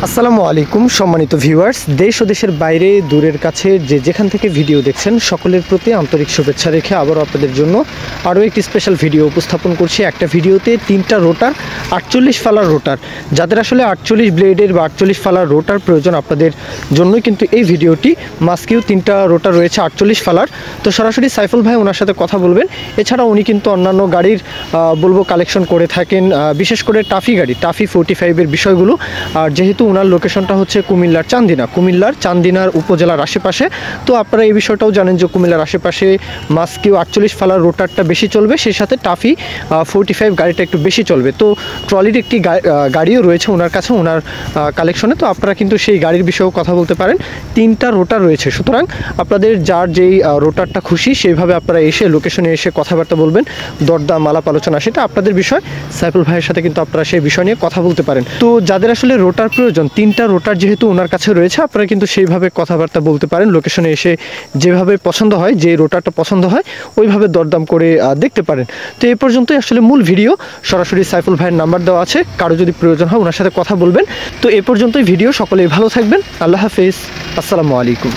আসসালামু আলাইকুম সম্মানিত ভিউয়ার্স, দেশ ও দেশের বাইরে দূরের কাছে যে যেখান থেকে ভিডিও দেখছেন সকলের প্রতি আন্তরিক শুভেচ্ছা রেখে আবারও আপনাদের জন্য আরও একটি স্পেশাল ভিডিও উপস্থাপন করছি। একটা ভিডিওতে 3টা রোটার, 48 ফালার রোটার, যাদের আসলে 48 ব্লেডের বা 48 ফালার রোটার প্রয়োজন আপনাদের জন্যই কিন্তু এই ভিডিওটি। মাস্কেও 3টা রোটার রয়েছে 48 ফালার। তো সরাসরি সাইফুল ভাই ওনার সাথে কথা বলবেন। এছাড়া উনি কিন্তু অন্যান্য গাড়ির বলবো কালেকশন করে থাকেন, বিশেষ করে টাফি গাড়ি, টাফি 45-এর বিষয়গুলো। আর যেহেতু ওনার লোকেশনটা হচ্ছে কুমিল্লার চান্দিনার উপজেলার আশেপাশে, তো আপনারা এই বিষয়টাও জানেন যে কুমিল্লার আশেপাশে মাস্কেও 48 ফালার রোটারটা বেশি চলবে, সেই সাথে টাফি 45 গাড়িটা একটু বেশি চলবে। তো ট্রলির একটি গাড়িও রয়েছে ওনার কাছে, ওনার কালেকশনে। তো আপনারা কিন্তু সেই গাড়ির বিষয়েও কথা বলতে পারেন। 3টা রোটার রয়েছে, সুতরাং আপনাদের যার যেই রোটারটা খুশি সেইভাবে আপনারা এসে লোকেশনে এসে কথাবার্তা বলবেন, দরদাম আলাপ আলোচনা সেটা আপনাদের বিষয়। সাইফুল ভাইয়ের সাথে কিন্তু আপনারা সেই বিষয় নিয়ে কথা বলতে পারেন। তো যাদের আসলে রোটার প্রয়োজন, 3টা রোটার যেহেতু ওনার কাছে রয়েছে, আপনারা কিন্তু সেইভাবে কথাবার্তা বলতে পারেন। লোকেশনে এসে যেভাবে পছন্দ হয়, যে রোটারটা পছন্দ হয় ওইভাবে দরদাম করে দেখতে পারেন। তো এই পর্যন্তই আসলে মূল ভিডিও। সরাসরি সাইফুল ভাইয়ের নাম্বার দেওয়া আছে, কারো যদি প্রয়োজন হয় ওনার সাথে কথা বলবেন। তো এই পর্যন্তই ভিডিও। সকলেই ভালো থাকবেন। আল্লাহ হাফেজ, আসসালামু আলাইকুম।